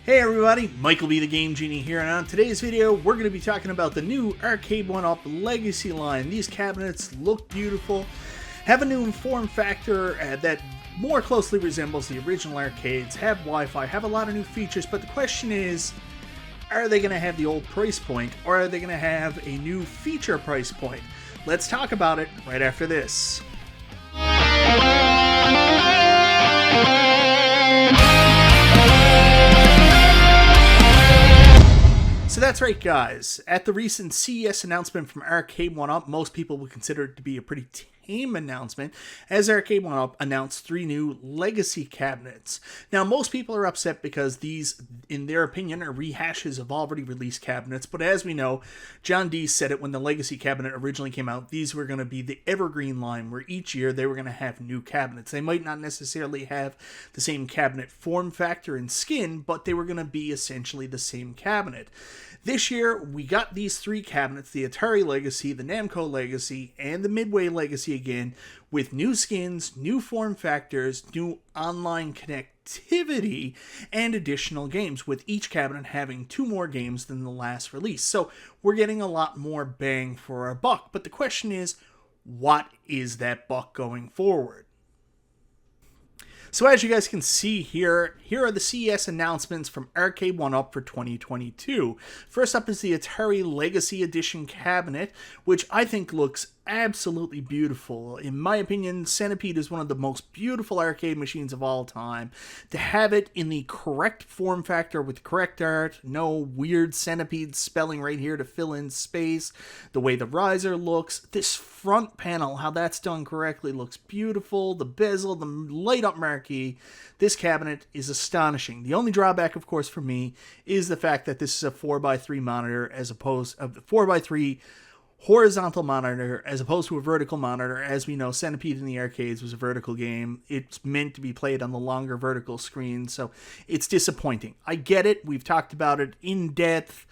Hey everybody, MichaelBtheGameGenie here, and on today's video we're going to be talking about the new Arcade1Up Legacy line. These cabinets look beautiful, have a new form factor that more closely resembles the original arcades, have Wi-Fi, have a lot of new features, but the question is, are they going to have the old price point, or are they going to have a new feature price point? Let's talk about it right after this. So that's right, guys. At the recent CES announcement from Arcade1Up, most people would consider it to be a pretty tame announcement, as Arcade1Up announced 3 new legacy cabinets. Now, most people are upset because these, in their opinion, are rehashes of already released cabinets, but as we know, John D said it when the legacy cabinet originally came out, these were going to be the evergreen line, where each year they were going to have new cabinets. They might not necessarily have the same cabinet form factor and skin, but they were going to be essentially the same cabinet. This year, we got these 3 cabinets, the Atari Legacy, the Namco Legacy, and the Midway Legacy again, with new skins, new form factors, new online connectivity, and additional games, with each cabinet having 2 more games than the last release. So we're getting a lot more bang for our buck, but the question is, what is that buck going forward? So as you guys can see here are the CES announcements from Arcade1Up for 2022. First up is the Atari Legacy Edition cabinet, which I think looks absolutely beautiful. In my opinion, Centipede is one of the most beautiful arcade machines of all time. To have it in the correct form factor with correct art, no weird Centipede spelling right here to fill in space, the way the riser looks, this front panel, how that's done correctly, looks beautiful, the bezel, the light up marquee, this cabinet is astonishing. The only drawback, of course, for me is the fact that this is a 4x3 monitor as opposed to 4x3 horizontal monitor as opposed to a vertical monitor. As we know, Centipede in the arcades was a vertical game. It's meant to be played on the longer vertical screen, so it's disappointing. I get it. We've talked about it in depth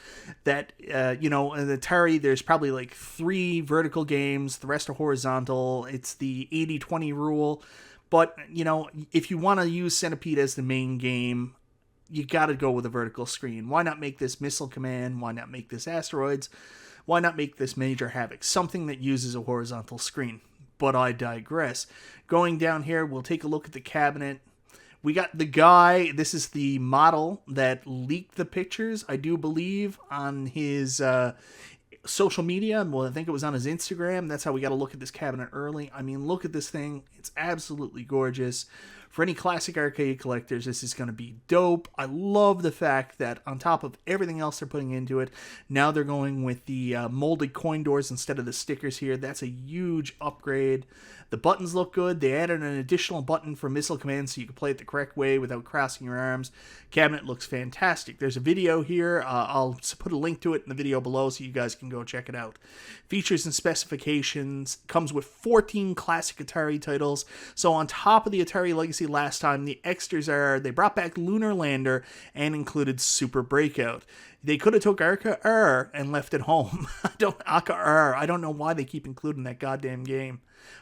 that, in the Atari, there's probably like 3 vertical games, the rest are horizontal. It's the 80-20 rule. But, if you want to use Centipede as the main game, you got to go with a vertical screen. Why not make this Missile Command? Why not make this Asteroids? Why not make this Major Havoc? Something that uses a horizontal screen. But I digress. Going down here, we'll take a look at the cabinet. We got the guy, this is the model that leaked the pictures, I do believe, on his social media. Well, I think it was on his Instagram. That's how we got to look at this cabinet early. I mean, look at this thing. It's absolutely gorgeous. For any classic arcade collectors, this is going to be dope. I love the fact that on top of everything else they're putting into it, now they're going with the molded coin doors instead of the stickers here. That's a huge upgrade. The buttons look good. They added an additional button for Missile Command so you can play it the correct way without crossing your arms. Cabinet looks fantastic. There's a video here. I'll put a link to it in the video below so you guys can go check it out. Features and specifications. Comes with 14 classic Atari titles. So on top of the Atari Legacy last time, the extras are, they brought back Lunar Lander and included Super Breakout. They could have took Arca and left it home. I don't know why they keep including that goddamn game.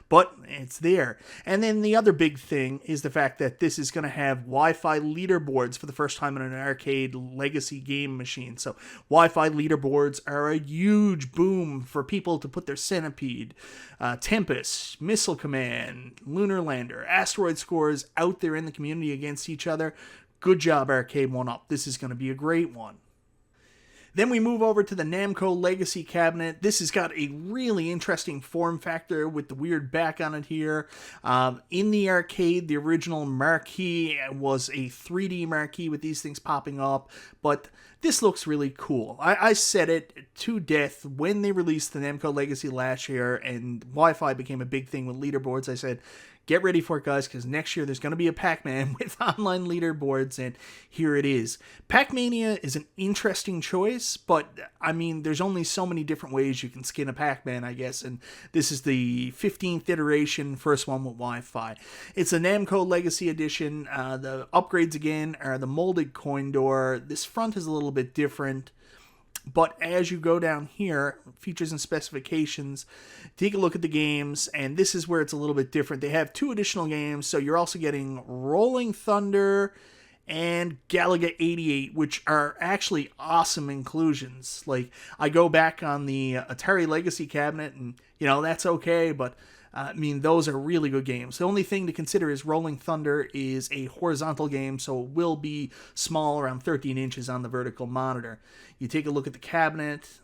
But it's there. And then the other big thing is the fact that this is going to have Wi-Fi leaderboards for the first time in an arcade legacy game machine. So Wi-Fi leaderboards are a huge boom for people to put their Centipede, Tempest, Missile Command, Lunar Lander, Asteroid scores out there in the community against each other. Good job, Arcade1Up. This is going to be a great one. Then we move over to the Namco Legacy cabinet. This has got a really interesting form factor with the weird back on it here. In the arcade, the original marquee was a 3D marquee with these things popping up, but this looks really cool. I said it to death when they released the Namco Legacy last year and Wi-Fi became a big thing with leaderboards. I said, get ready for it, guys, because next year there's going to be a Pac-Man with online leaderboards, and here it is. Pac-Mania is an interesting choice, but, I mean, there's only so many different ways you can skin a Pac-Man, I guess, and this is the 15th iteration, first one with Wi-Fi. It's a Namco Legacy Edition. The upgrades, again, are the molded coin door. This front is a little bit different. But as you go down here, features and specifications, take a look at the games, and this is where it's a little bit different. They have 2 additional games, so you're also getting Rolling Thunder and Galaga 88, which are actually awesome inclusions. Like, I go back on the Atari Legacy cabinet, and, that's okay, but those are really good games. The only thing to consider is Rolling Thunder is a horizontal game, so it will be small, around 13 inches on the vertical monitor. You take a look at the cabinet.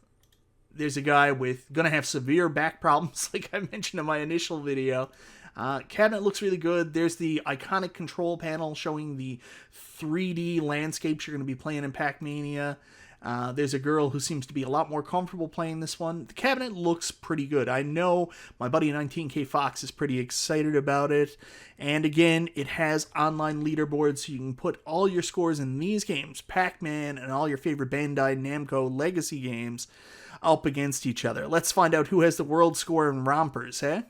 There's a guy with going to have severe back problems, like I mentioned in my initial video. Cabinet looks really good. There's the iconic control panel showing the 3D landscapes you're going to be playing in Pac-Mania. There's a girl who seems to be a lot more comfortable playing this one. The cabinet looks pretty good. I know my buddy 19K Fox is pretty excited about it. And again, it has online leaderboards, so you can put all your scores in these games, Pac-Man and all your favorite Bandai Namco Legacy games, up against each other. Let's find out who has the world score in rompers, eh?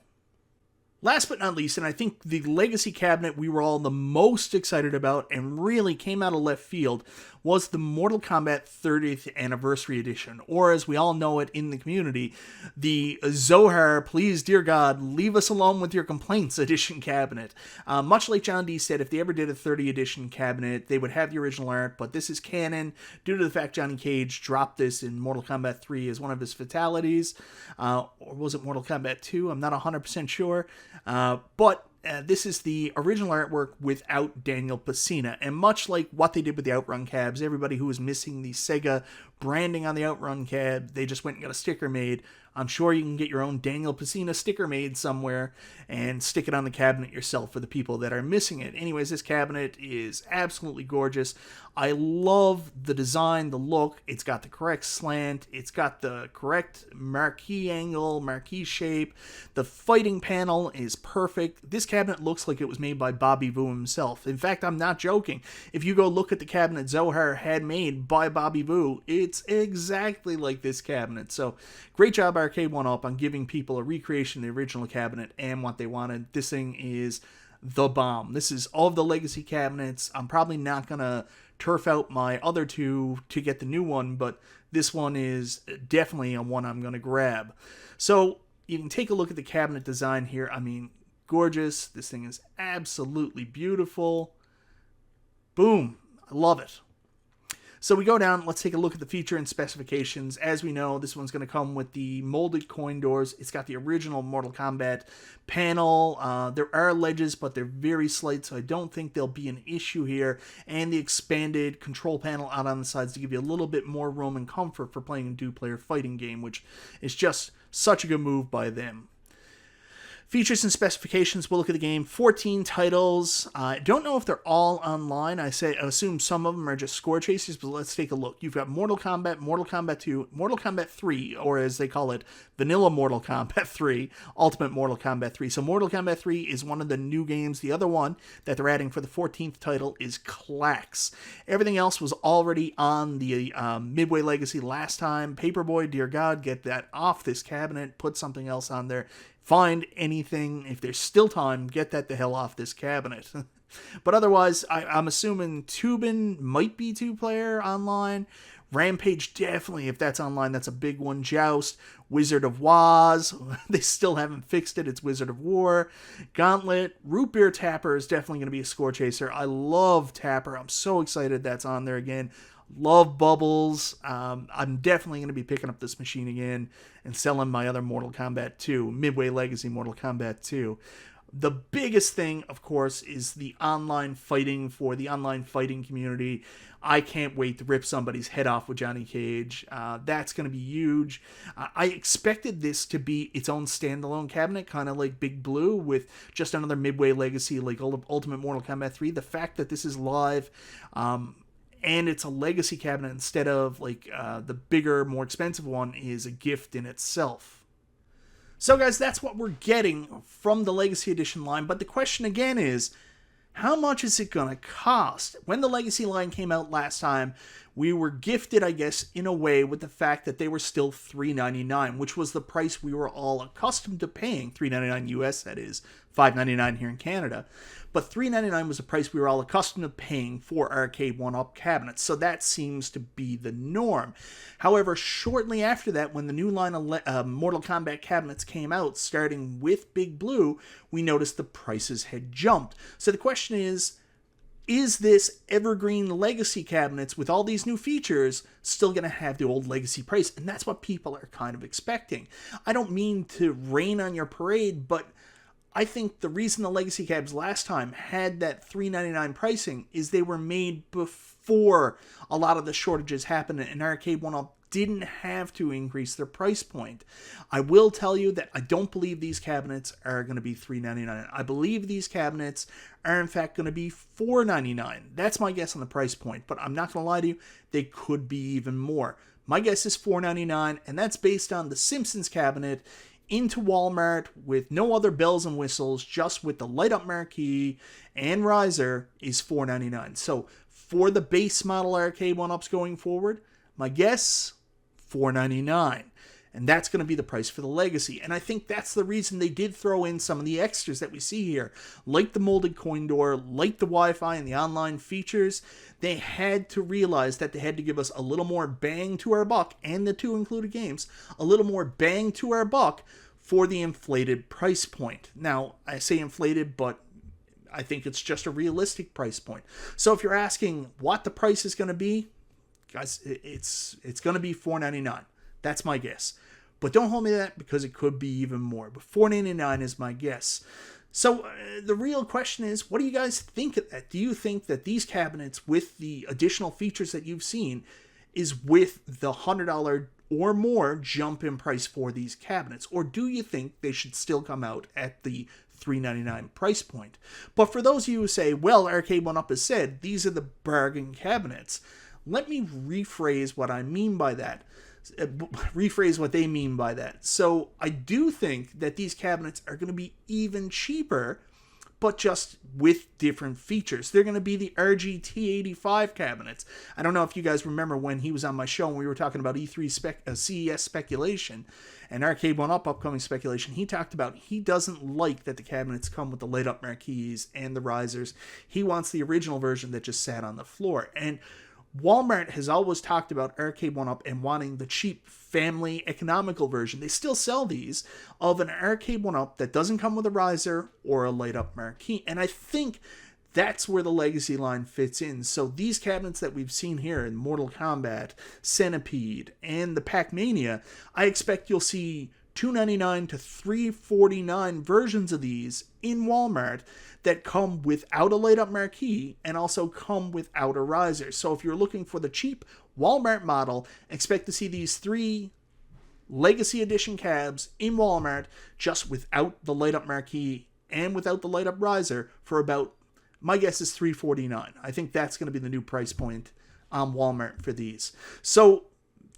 Last but not least, and I think the Legacy cabinet we were all the most excited about and really came out of left field, was the Mortal Kombat 30th Anniversary Edition, or as we all know it in the community, the Zohar, please dear God, leave us alone with your complaints edition cabinet. Much like John D said, if they ever did a 30 edition cabinet, they would have the original art, but this is canon due to the fact Johnny Cage dropped this in Mortal Kombat 3 as one of his fatalities, or was it Mortal Kombat 2? I'm not 100% sure. But this is the original artwork without Daniel Pesina. And much like what they did with the Outrun cabs, everybody who was missing the Sega branding on the Outrun cab, they just went and got a sticker made. I'm sure you can get your own Daniel Pesina sticker made somewhere and stick it on the cabinet yourself for the people that are missing it. Anyways, this cabinet is absolutely gorgeous. I love the design, the look. It's got the correct slant. It's got the correct marquee angle, marquee shape. The fighting panel is perfect. This cabinet looks like it was made by Bobby Vu himself. In fact, I'm not joking. If you go look at the cabinet Zohar had made by Bobby Vu, it's exactly like this cabinet. So, great job, Arcade1Up, on giving people a recreation of the original cabinet and what they wanted. This thing is the bomb. This is all of the Legacy cabinets. I'm probably not going to turf out my other two to get the new one, but this one is definitely a one I'm going to grab. So you can take a look at the cabinet design here. Gorgeous. This thing is absolutely beautiful. Boom. I love it. So we go down, let's take a look at the feature and specifications. As we know, this one's going to come with the molded coin doors. It's got the original Mortal Kombat panel. There are ledges, but they're very slight, so I don't think there'll be an issue here. And the expanded control panel out on the sides to give you a little bit more room and comfort for playing a two-player fighting game, which is just such a good move by them. Features and specifications, we'll look at the game. 14 titles. I don't know if they're all online. I assume some of them are just score chasers, but let's take a look. You've got Mortal Kombat, Mortal Kombat 2, Mortal Kombat 3, or as they call it, Vanilla Mortal Kombat 3, Ultimate Mortal Kombat 3. So Mortal Kombat 3 is one of the new games. The other one that they're adding for the 14th title is Klax. Everything else was already on the Midway Legacy last time. Paperboy, dear God, get that off this cabinet. Put something else on there. Find anything, if there's still time, get that the hell off this cabinet. But otherwise, I'm assuming Tubin might be two-player online. Rampage, definitely, if that's online, that's a big one. Joust, Wizard of Woz, they still haven't fixed it, it's Wizard of War. Gauntlet, Root Beer Tapper is definitely going to be a score chaser. I love Tapper, I'm so excited that's on there again. Love Bubbles. I'm definitely going to be picking up this machine again and selling my other Mortal Kombat 2, Midway Legacy Mortal Kombat 2. The biggest thing, of course, is the online fighting for the online fighting community. I can't wait to rip somebody's head off with Johnny Cage. That's going to be huge. I expected this to be its own standalone cabinet, kind of like Big Blue, with just another Midway Legacy, like Ultimate Mortal Kombat 3. The fact that this is live, and it's a Legacy cabinet instead of like the bigger, more expensive one, is a gift in itself. So guys, that's what we're getting from the Legacy Edition line, but the question again is, how much is it going to cost? When the Legacy line came out last time, we were gifted, I guess, in a way with the fact that they were still $3.99, which was the price we were all accustomed to paying, $3.99 US, that is, $5.99 here in Canada. But $3.99 was the price we were all accustomed to paying for Arcade1Up cabinets, so that seems to be the norm. However, shortly after that, when the new line of Mortal Kombat cabinets came out, starting with Big Blue, we noticed the prices had jumped. So the question is is this evergreen legacy cabinets with all these new features still going to have the old legacy price? And that's what people are kind of expecting. I don't mean to rain on your parade, but I think the reason the legacy cabs last time had that $399 pricing is they were made before a lot of the shortages happened, and Arcade1Up didn't have to increase their price point. I will tell you that I don't believe these cabinets are going to be $399. I believe these cabinets are in fact going to be $499. That's my guess on the price point, but I'm not going to lie to you, they could be even more. My guess is $499, and that's based on the Simpsons cabinet into Walmart with no other bells and whistles, just with the light up marquee and riser is $499. So for the base model Arcade1Ups going forward, my guess, $499. And that's going to be the price for the legacy. And I think that's the reason they did throw in some of the extras that we see here, like the molded coin door, like the Wi-Fi and the online features. They had to realize that they had to give us a little more bang to our buck, and the 2 included games, a little more bang to our buck for the inflated price point. Now, I say inflated, but I think it's just a realistic price point. So if you're asking what the price is going to be, guys, it's going to be $499. That's my guess. But don't hold me to that, because it could be even more. But $499 is my guess. So the real question is, what do you guys think of that? Do you think that these cabinets with the additional features that you've seen is with the $100 or more jump in price for these cabinets? Or do you think they should still come out at the $399 price point? But for those of you who say, well, Arcade1Up has said these are the bargain cabinets, let me rephrase what I mean by that. Rephrase what they mean by that. So I do think that these cabinets are going to be even cheaper, but just with different features. They're going to be the RGT85 cabinets. I don't know if you guys remember when he was on my show and we were talking about E3 CES speculation and Arcade1Up upcoming speculation. He talked about he doesn't like that the cabinets come with the light up marquees and the risers. He wants the original version that just sat on the floor. And Walmart has always talked about Arcade1Up and wanting the cheap family economical version. They still sell these of an Arcade1Up that doesn't come with a riser or a light up marquee. And I think that's where the legacy line fits in. So these cabinets that we've seen here in Mortal Kombat, Centipede, and the Pac-Mania, I expect you'll see $299 to $349 versions of these in Walmart that come without a light up marquee and also come without a riser. So if you're looking for the cheap Walmart model, expect to see these 3 Legacy Edition cabs in Walmart just without the light up marquee and without the light up riser for about, my guess is $349. I think that's going to be the new price point on Walmart for these. So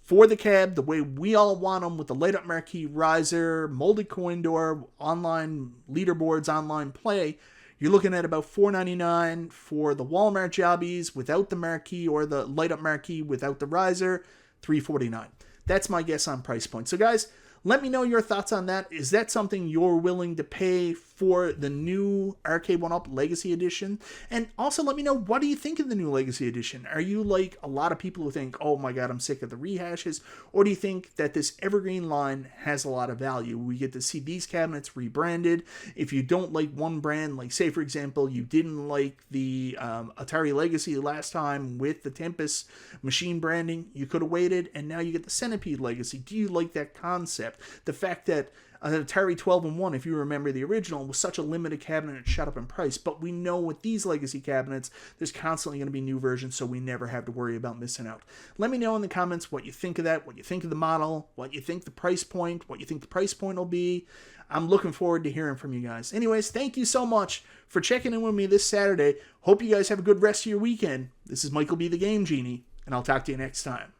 for the cab, the way we all want them, with the light up marquee, riser, molded coin door, online leaderboards, online play, you're looking at about $499 for the Walmart jobbies without the marquee, or the light up marquee without the riser, $349. That's my guess on price point. So guys, let me know your thoughts on that. Is that something you're willing to pay for the new Arcade1Up Legacy Edition? And also let me know, what do you think of the new Legacy Edition? Are you like a lot of people who think, oh my god, I'm sick of the rehashes? Or do you think that this evergreen line has a lot of value? We get to see these cabinets rebranded. If you don't like one brand, like say for example, you didn't like the Atari Legacy last time with the Tempest machine branding, you could have waited, and now you get the Centipede Legacy. Do you like that concept? The fact that an Atari 12-in-1, if you remember the original, was such a limited cabinet, it shot up in price. But we know with these legacy cabinets, there's constantly going to be new versions, so we never have to worry about missing out. Let me know in the comments what you think of that, what you think of the model, what you think the price point, what you think the price point will be. I'm looking forward to hearing from you guys. Anyways, thank you so much for checking in with me this Saturday. Hope you guys have a good rest of your weekend. This is Michael B. the Game Genie, and I'll talk to you next time.